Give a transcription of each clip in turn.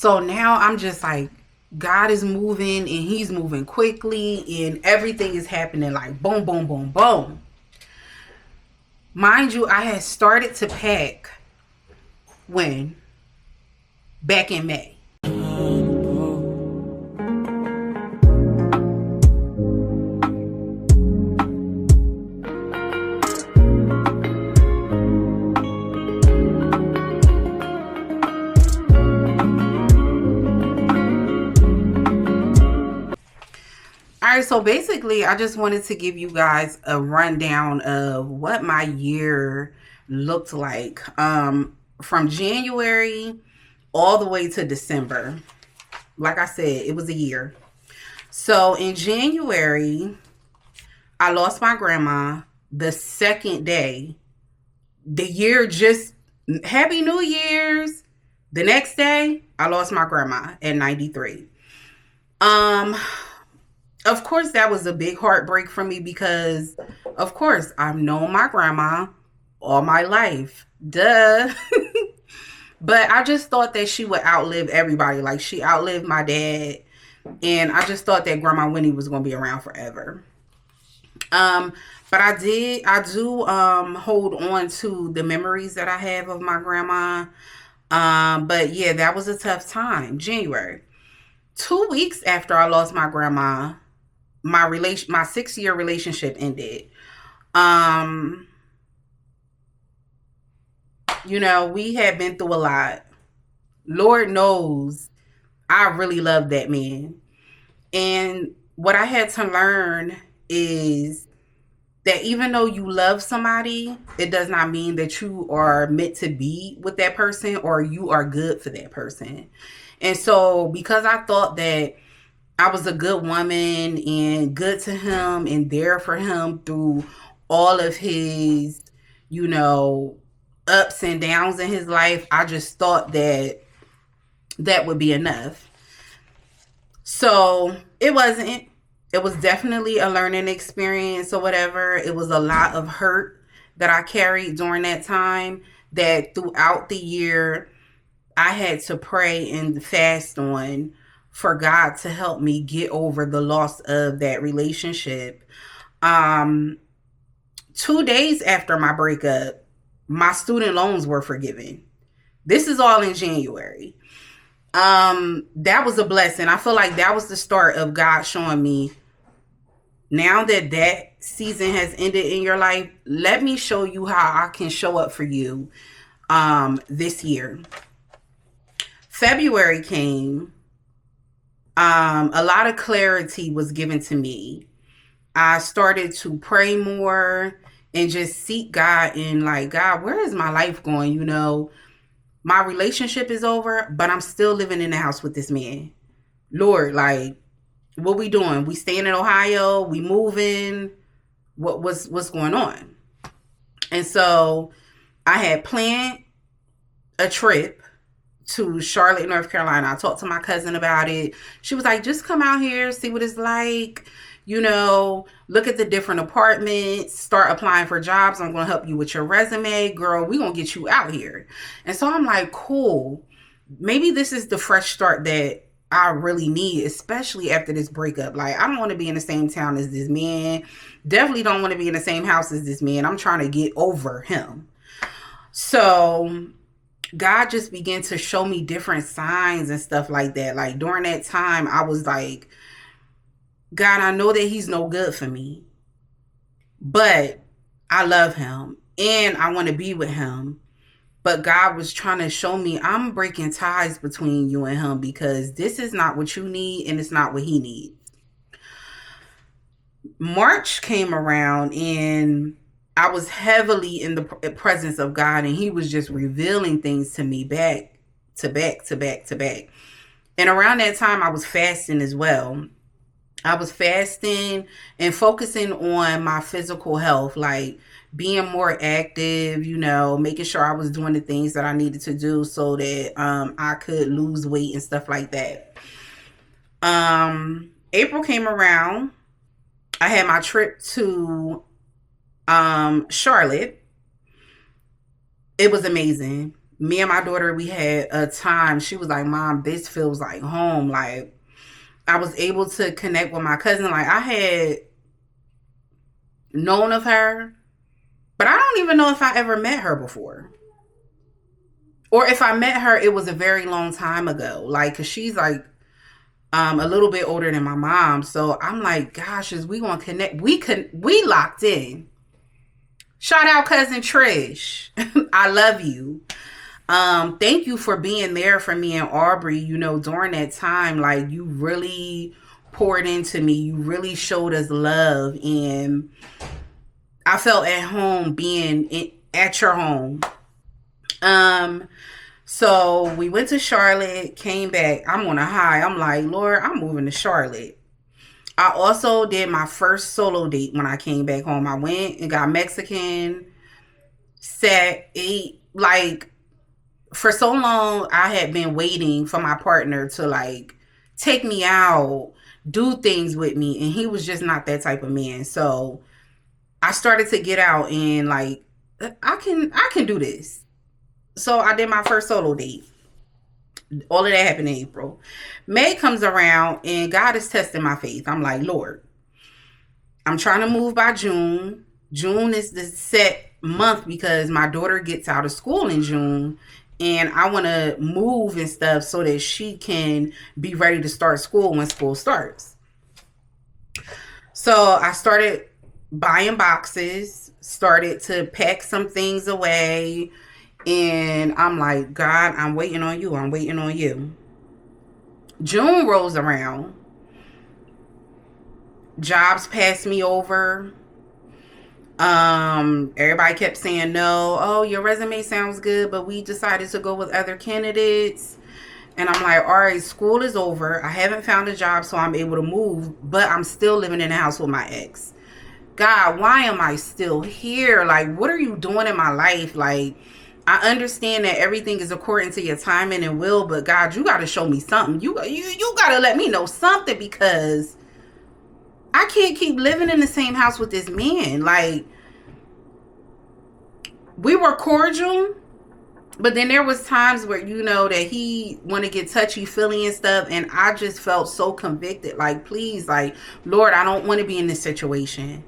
So now I'm just like, God is moving and he's moving quickly and everything is happening like boom, boom, boom, boom. Mind you, I had started to pack when? Back in May. All right, so basically, I just wanted to give you guys a rundown of what my year looked like from January all the way to December. Like I said, it was a year. So in January, I lost my grandma the second day. The year just, Happy New Year's. The next day, I lost my grandma at 93. Um, of course, that was a big heartbreak for me because, of course, I've known my grandma all my life. Duh. But I just thought that she would outlive everybody. Like, she outlived my dad. And I just thought that Grandma Winnie was going to be around forever. Um, but I do hold on to the memories that I have of my grandma. But yeah, that was a tough time. January. 2 weeks after I lost my grandma, my 6 year relationship ended. Um, we had been through a lot. Lord knows I really loved that man. And what I had to learn is that even though you love somebody, it does not mean that you are meant to be with that person or you are good for that person. And so, because I thought that I was a good woman and good to him and there for him through all of his, you know, ups and downs in his life, I just thought that that would be enough. So it wasn't. It was definitely a learning experience or whatever. It was a lot of hurt that I carried during that time that throughout the year I had to pray and fast on for God to help me get over the loss of that relationship. Um, 2 days after my breakup, my student loans were forgiven. This is all in January. That was a blessing. I feel like that was the start of God showing me, now that that season has ended in your life, let me show you how I can show up for you this year. February came. A lot of clarity was given to me. I started to pray more and just seek God and like, God, where is my life going? My relationship is over, but I'm still living in the house with this man. Lord, like, what we doing? We staying in Ohio? We moving? What's going on? And so I had planned a trip to Charlotte, North Carolina. I talked to my cousin about it. She was like, just come out here, see what it's like. Look at the different apartments, start applying for jobs. I'm going to help you with your resume. Girl, we're going to get you out here. And so I'm like, cool. Maybe this is the fresh start that I really need, especially after this breakup. Like, I don't want to be in the same town as this man. Definitely don't want to be in the same house as this man. I'm trying to get over him. So God just began to show me different signs and stuff like that. Like, during that time, I was like, God, I know that he's no good for me, but I love him and I want to be with him. But God was trying to show me, I'm breaking ties between you and him because this is not what you need and it's not what he needs. March came around and I was heavily in the presence of God, and he was just revealing things to me back to back to back to back. And around that time, I was fasting as well. I was fasting and focusing on my physical health, like being more active, making sure I was doing the things that I needed to do so that I could lose weight and stuff like that. April came around. I had my trip to Charlotte. It was amazing. Me and my daughter, we had a time. She was like, Mom, this feels like home. Like, I was able to connect with my cousin. Like, I had known of her, but I don't even know if I ever met her before. Or if I met her, it was a very long time ago. Like, cause she's like a little bit older than my mom. So I'm like, gosh, is we gonna connect? We locked in. Shout out cousin Trish. I love you. Thank you for being there for me and Aubrey, during that time. Like, you really poured into me. You really showed us love, and I felt at home at your home. Um, so we went to Charlotte, came back. I'm on a high. I'm like, Lord, I'm moving to Charlotte. I also did my first solo date when I came back home. I went and got Mexican, sat, ate. Like, for so long, I had been waiting for my partner to, like, take me out, do things with me, and he was just not that type of man. So I started to get out and, like, I can do this. So I did my first solo date. All of that happened in April. May comes around and God is testing my faith. I'm like, Lord, I'm trying to move by June. June is the set month because my daughter gets out of school in June, and I want to move and stuff so that she can be ready to start school when school starts. So I started buying boxes, started to pack some things away, and I'm like, God, I'm waiting on you. I'm waiting on you. June rolls around. Jobs passed me over. Everybody kept saying no. Oh, your resume sounds good, but we decided to go with other candidates. And I'm like, all right, school is over. I haven't found a job, so I'm able to move, but I'm still living in the house with my ex. God, why am I still here? Like, what are you doing in my life? Like, I understand that everything is according to your timing and will, but God, you got to show me something. You got to let me know something, because I can't keep living in the same house with this man. Like, we were cordial, but then there was times where, that he want to get touchy feely and stuff, and I just felt so convicted. Like, please, like, Lord, I don't want to be in this situation.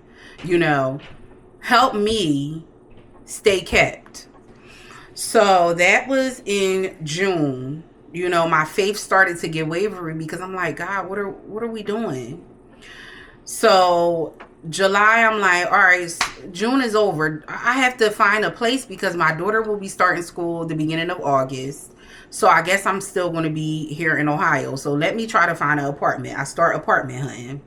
Help me stay kept. So that was in June. My faith started to get wavery because I'm like, God, what are we doing? So July, I'm like, all right, June is over. I have to find a place because my daughter will be starting school the beginning of August. So I guess I'm still going to be here in Ohio. So let me try to find an apartment. I start apartment hunting.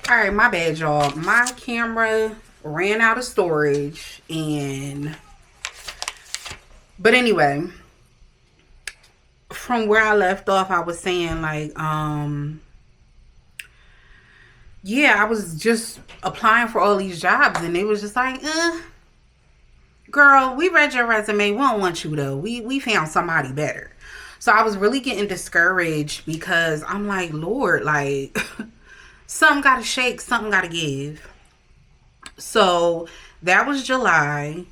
All right, my bad, y'all. My camera ran out of storage, but anyway, from where I left off, I was saying, like, yeah, I was just applying for all these jobs, and it was just like, girl, we read your resume. We don't want you, though. We found somebody better. So I was really getting discouraged because I'm like, Lord, like, something got to shake, something got to give. So that was July.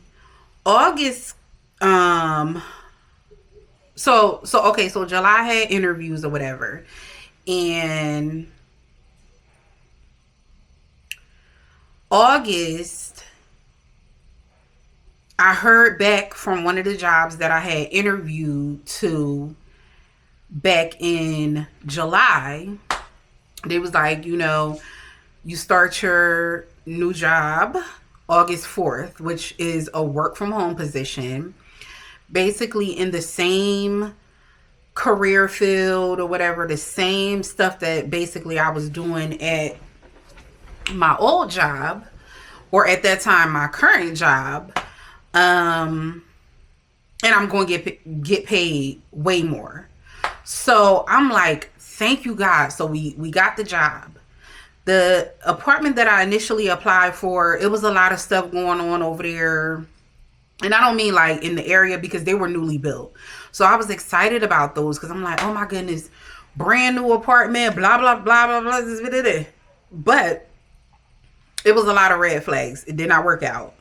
August, so July had interviews or whatever. And August, I heard back from one of the jobs that I had interviewed to back in July. They was like, you start your new job August 4th, which is a work from home position, basically in the same career field or whatever, the same stuff that basically I was doing at my old job, or at that time my current job. And I'm going to get paid way more. So I'm like, thank you, God. So we got the job. The apartment that I initially applied for, it was a lot of stuff going on over there. And I don't mean like in the area, because they were newly built. So I was excited about those because I'm like, oh my goodness, brand new apartment, blah, blah, blah, blah, blah, blah, blah, blah. But it was a lot of red flags. It did not work out.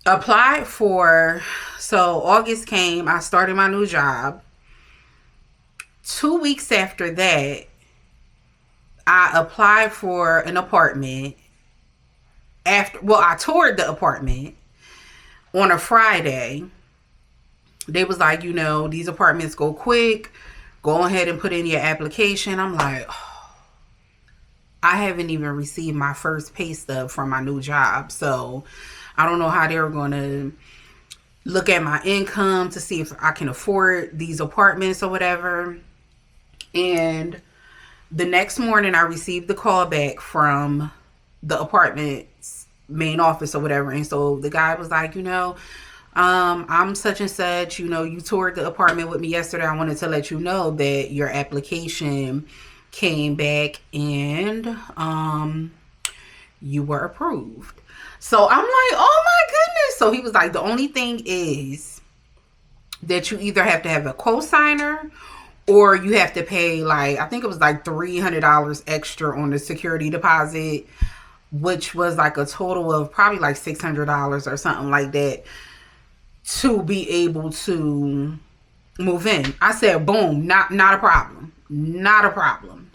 Applied for, so August came, I started my new job. 2 weeks after that, I applied for an apartment. I toured the apartment on a Friday. They was like, these apartments go quick. Go ahead and put in your application. I'm like, oh, I haven't even received my first pay stub from my new job. So I don't know how they're going to look at my income to see if I can afford these apartments or whatever. And the next morning, I received the call back from the apartment's main office or whatever. And so the guy was like, I'm such and such, you toured the apartment with me yesterday. I wanted to let you know that your application came back and you were approved. So I'm like, oh my goodness. So he was like, the only thing is that you either have to have a co-signer or you have to pay, like, I think it was like $300 extra on the security deposit, which was like a total of probably like $600 or something like that to be able to move in. I said, boom, not a problem. Not a problem.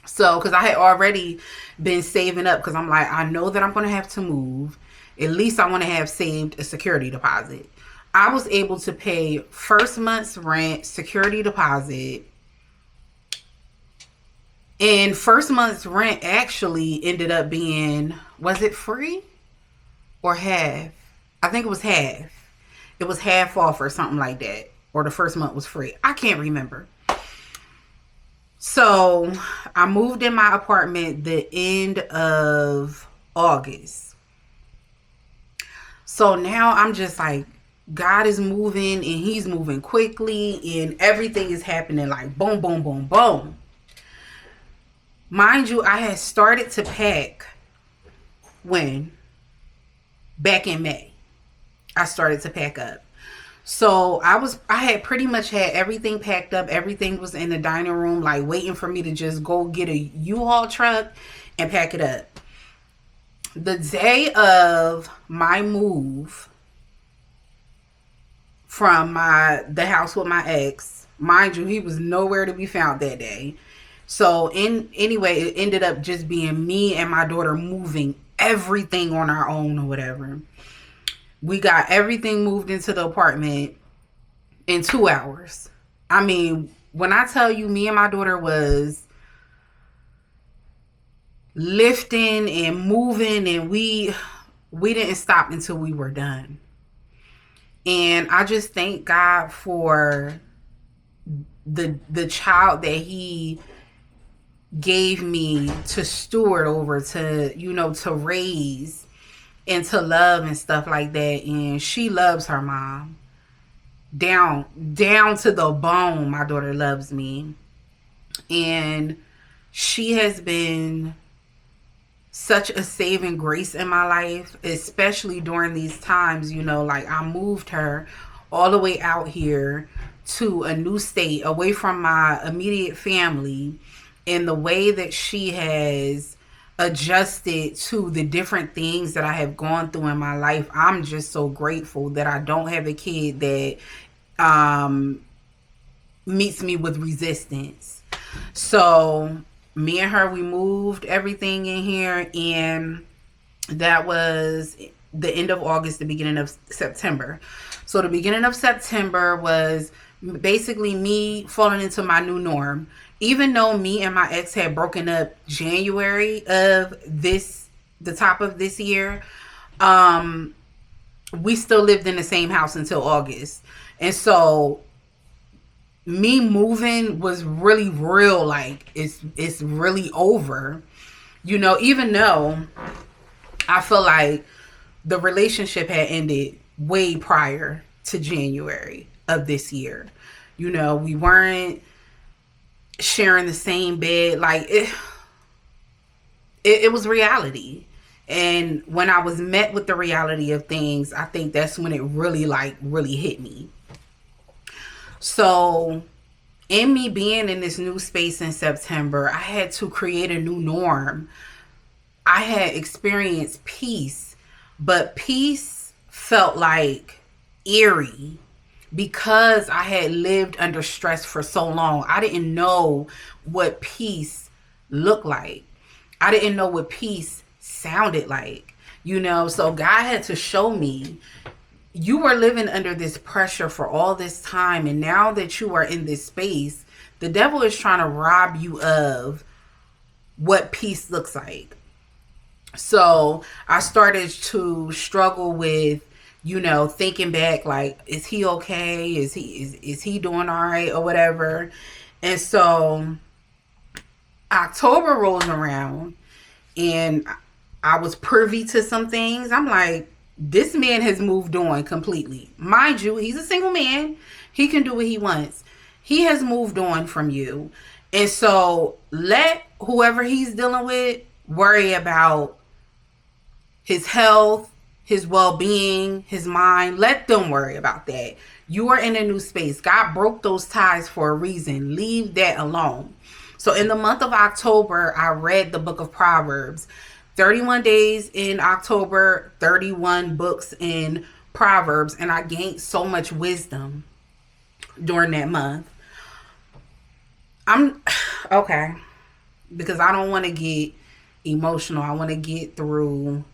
So, because I had already been saving up, because I'm like, I know that I'm going to have to move. At least I want to have saved a security deposit. I was able to pay first month's rent, security deposit, and first month's rent actually ended up being, was it free or half? I think it was half. It was half off or something like that. Or the first month was free. I can't remember. So I moved in my apartment the end of August. So now I'm just like, God is moving and he's moving quickly and everything is happening like boom, boom, boom, boom. Mind you, I had started to pack when? Back in May. I started to pack up. So I had pretty much had everything packed up. Everything was in the dining room, like waiting for me to just go get a U-Haul truck and pack it up. The day of my move from the house with my ex, mind you, he was nowhere to be found that day. So anyway, it ended up just being me and my daughter moving everything on our own or whatever. We got everything moved into the apartment in 2 hours. I mean, when I tell you, me and my daughter was lifting and moving, and we didn't stop until we were done. And I just thank God for the child that he gave me to steward over, to raise and to love and stuff like that. And she loves her mom down to the bone. My daughter loves me, and she has been such a saving grace in my life, especially during these times. Like, I moved her all the way out here to a new state away from my immediate family, and the way that she has adjusted to the different things that I have gone through in my life. I'm just so grateful that I don't have a kid that meets me with resistance. So me and her, we moved everything in here, and that was the end of August, the beginning of September. So the beginning of September was basically me falling into my new norm. Even though me and my ex had broken up January of the top of this year, we still lived in the same house until August. And so me moving was really real, like it's really over. Even though I feel like the relationship had ended way prior to January of this year. We weren't sharing the same bed. Like, it was reality. And when I was met with the reality of things, I think that's when it really hit me. So in me being in this new space in September, I had to create a new norm. I had experienced peace, but peace felt like eerie because I had lived under stress for so long. I didn't know what peace looked like. I didn't know what peace sounded like. So God had to show me, you were living under this pressure for all this time, and now that you are in this space, the devil is trying to rob you of what peace looks like. So I started to struggle with, thinking back, like, is he okay? Is he doing all right or whatever? And so October rolls around, and I was privy to some things. I'm like, this man has moved on completely. Mind you, he's a single man. He can do what he wants. He has moved on from you. And so let whoever he's dealing with worry about his health, his well-being, his mind. Let them worry about that. You are in a new space. God broke those ties for a reason. Leave that alone. So in the month of October, I read the book of Proverbs. 31 days in October, 31 books in Proverbs, and I gained so much wisdom during that month. I'm okay, because I don't want to get emotional. I want to get through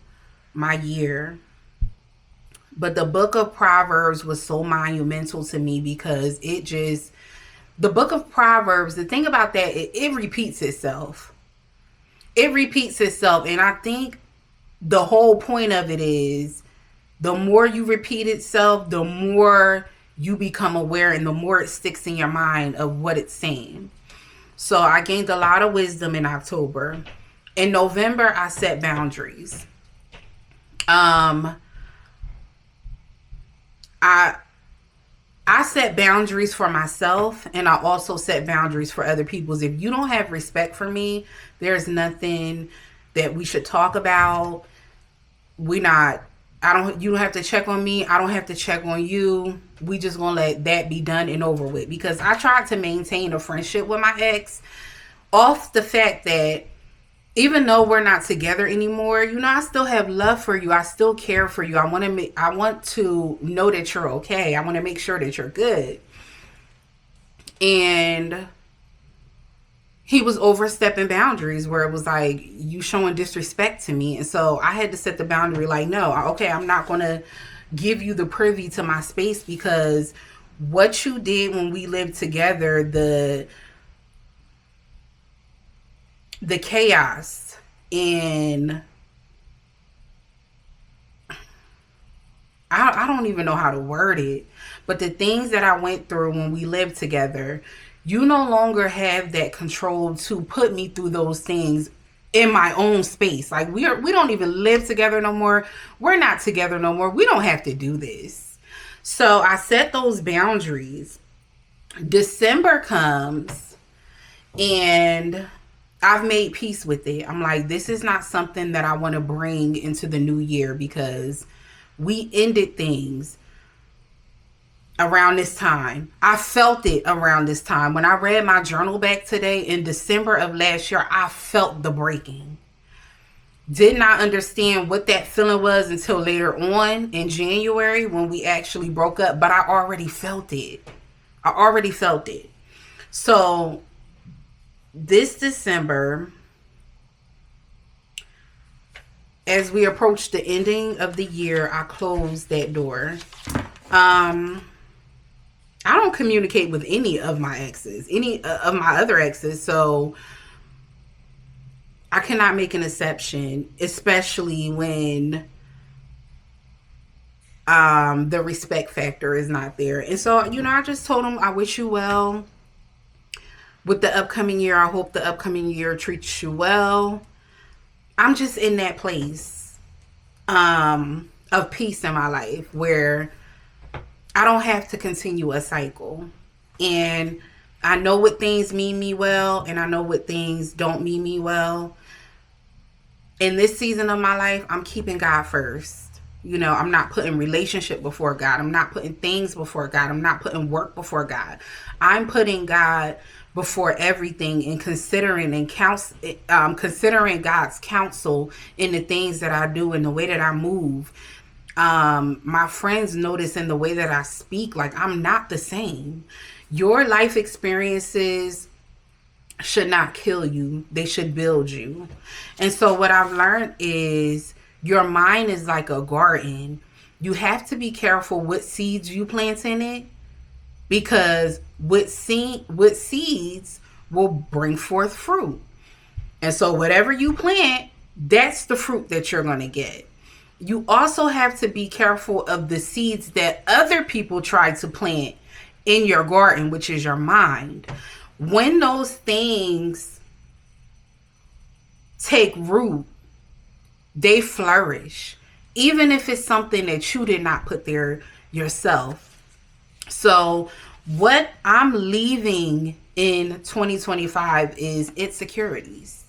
my year. But the book of Proverbs was so monumental to me because the book of Proverbs, the thing about that, it repeats itself. It repeats itself. And I think the whole point of it is, the more you repeat itself, the more you become aware and the more it sticks in your mind of what it's saying. So I gained a lot of wisdom in October. In November, I set boundaries. I I set boundaries for myself, and I also set boundaries for other people's. If you don't have respect for me, there's nothing that we should talk about. We not I don't You don't have to check on me. I don't have to check on you. We just gonna let that be done and over with. Because I tried to maintain a friendship with my ex off the fact that even though we're not together anymore, I still have love for you. I still care for you. I want to know that you're okay. I want to make sure that you're good. And he was overstepping boundaries where it was like, you showing disrespect to me. And so I had to set the boundary like, no, okay, I'm not going to give you the privy to my space, because what you did when we lived together, the chaos and I don't even know how to word it, but the things that I went through when we lived together, you no longer have that control to put me through those things in my own space. Like we don't even live together no more. We're not together no more. We don't have to do this. So I set those boundaries. December comes and I've made peace with it. I'm like, this is not something that I want to bring into the new year, because we ended things around this time. I felt it around this time. When I read my journal back today in December of last year, I felt the breaking. Did not understand what that feeling was until later on in January when we actually broke up, but I already felt it. So this December, as we approach the ending of the year, I closed that door. I don't communicate with any of my exes, any of my other exes, so I cannot make an exception, especially when the respect factor is not there. And so, I just told him, I wish you well with the upcoming year. I hope the upcoming year treats you well. I'm just in that place of peace in my life where I don't have to continue a cycle. And I know what things mean me well, and I know what things don't mean me well. In this season of my life, I'm keeping God first. I'm not putting relationship before God. I'm not putting things before God. I'm not putting work before God. I'm putting God before everything, and considering God's counsel in the things that I do and the way that I move. My friends notice in the way that I speak, like I'm not the same. Your life experiences should not kill you, they should build you. And so, what I've learned is your mind is like a garden. You have to be careful what seeds you plant in it, because what seeds will bring forth fruit. And so, whatever you plant, that's the fruit that you're going to get. You also have to be careful of the seeds that other people try to plant in your garden, which is your mind. When those things take root, they flourish, even if it's something that you did not put there yourself. So, what I'm leaving in 2025 is insecurities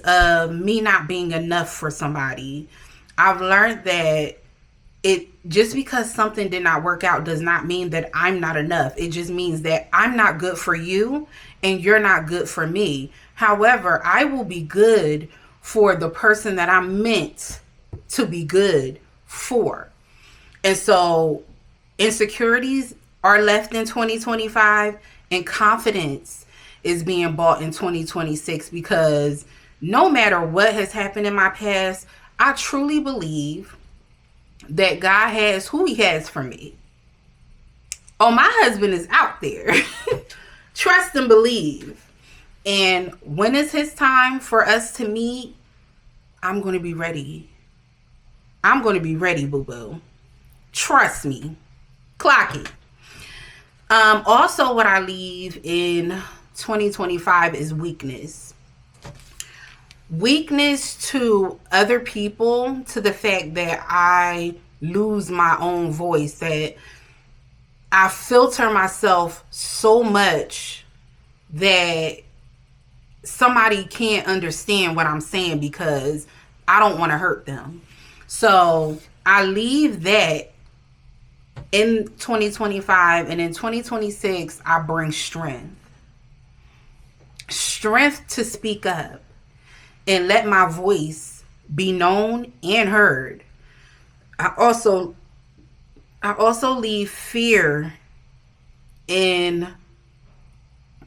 of me not being enough for somebody. I've learned that it just because something did not work out does not mean that I'm not enough. It just means that I'm not good for you and you're not good for me. However, I will be good for the person that I'm meant to be good for. And so insecurities are left in 2025, and confidence is being bought in 2026, because no matter what has happened in my past, I truly believe that God has who he has for me. Oh, my husband is out there. Trust and believe. And when it's his time for us to meet, I'm going to be ready. I'm going to be ready, boo-boo. Trust me. Clock it. Also, what I leave in 2025 is weakness. Weakness to other people, to the fact that I lose my own voice, that I filter myself so much that somebody can't understand what I'm saying because I don't want to hurt them. So I leave that in 2025, and in 2026, I bring strength. Strength to speak up and let my voice be known and heard. I also leave fear in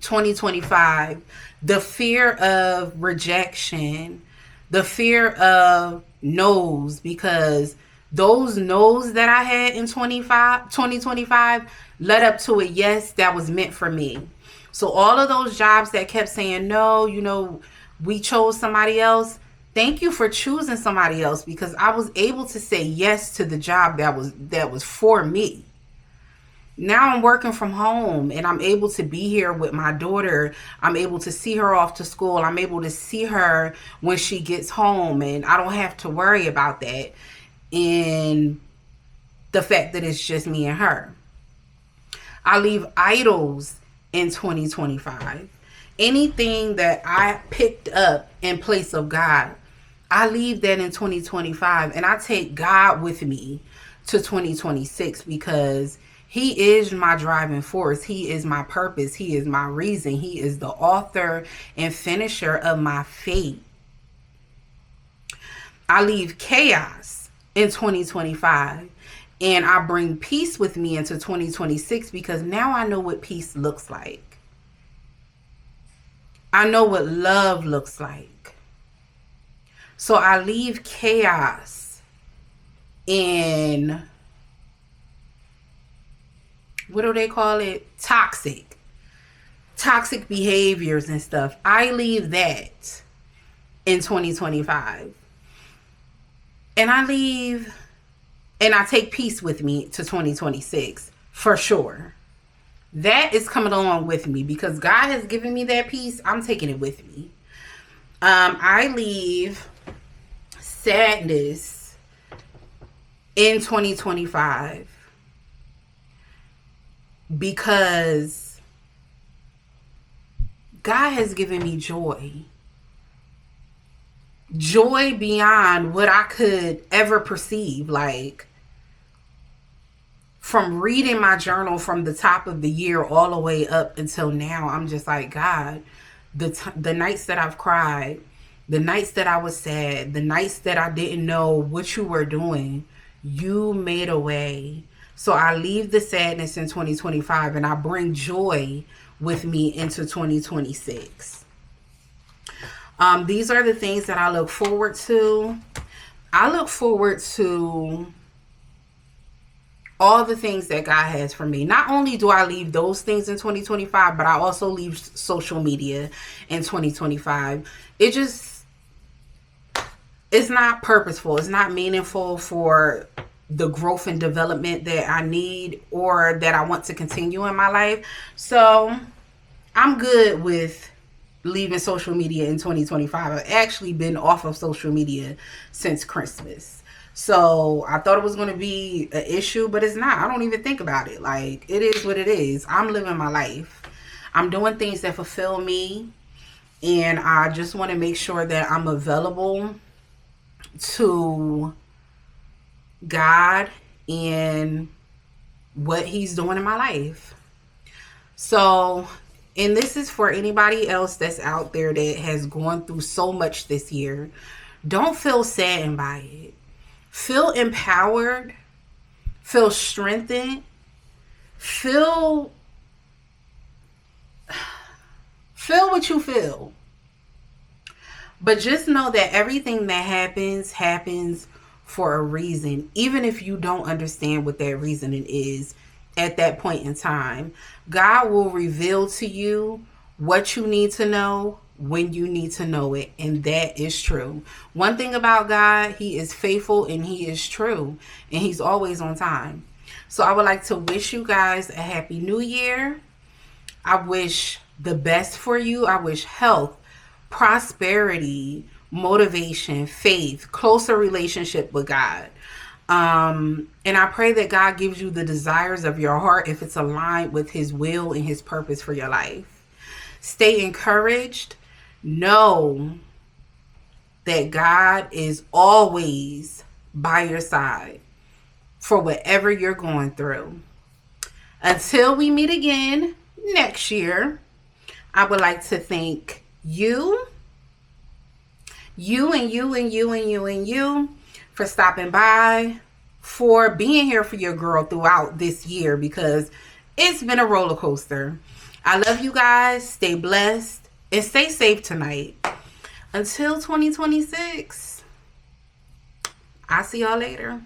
2025. The fear of rejection, the fear of no's, because those no's that I had in 2025 led up to a yes that was meant for me. So all of those jobs that kept saying no, we chose somebody else. Thank you for choosing somebody else, because I was able to say yes to the job that was for me. Now I'm working from home and I'm able to be here with my daughter. I'm able to see her off to school. I'm able to see her when she gets home, and I don't have to worry about that, in the fact that it's just me and her. I leave idols in 2025. Anything that I picked up in place of God, I leave that in 2025, and I take God with me to 2026, because he is my driving force. He is my purpose. He is my reason. He is the author and finisher of my fate. I leave chaos in 2025, and I bring peace with me into 2026, because now I know what peace looks like. I know what love looks like. So I leave chaos in, what do they call it? Toxic behaviors and stuff. I leave that in 2025. And I take peace with me to 2026 for sure. That is coming along with me, because God has given me that peace. I'm taking it with me. I leave sadness in 2025, because God has given me joy. Joy beyond what I could ever perceive. Like, from reading my journal from the top of the year all the way up until now, I'm just like, God, the nights that I've cried, The nights that I was sad, the nights that I didn't know what you were doing, you made a way. So I leave the sadness in 2025 and I bring joy with me into 2026. These are the things that I look forward to. I look forward to all the things that God has for me. Not only do I leave those things in 2025, but I also leave social media in 2025. It just, it's not purposeful. It's not meaningful for the growth and development that I need or that I want to continue in my life. So I'm good with leaving social media in 2025. I've actually been off of social media since Christmas. So I thought it was going to be an issue, but it's not. I don't even think about it. Like, it is what it is. I'm living my life. I'm doing things that fulfill me. And I just want to make sure that I'm available to God and what He's doing in my life. So, and this is for anybody else that's out there that has gone through so much this year. Don't feel saddened by it. Feel empowered. Feel strengthened. Feel what you feel. But just know that everything that happens for a reason, even if you don't understand what that reasoning is at that point in time. God will reveal to you what you need to know when you need to know it, and that is true. One thing about God, He is faithful and He is true, and He's always on time. So I would like to wish you guys a happy new year. I wish the best for you. I wish health, prosperity, motivation, faith, closer relationship with God. And I pray that God gives you the desires of your heart if it's aligned with His will and His purpose for your life. Stay encouraged. Know that God is always by your side for whatever you're going through. Until we meet again next year, I would like to thank you for stopping by, for being here for your girl throughout this year, because it's been a roller coaster. I love you guys. Stay blessed and stay safe tonight. Until 2026, I'll see y'all later.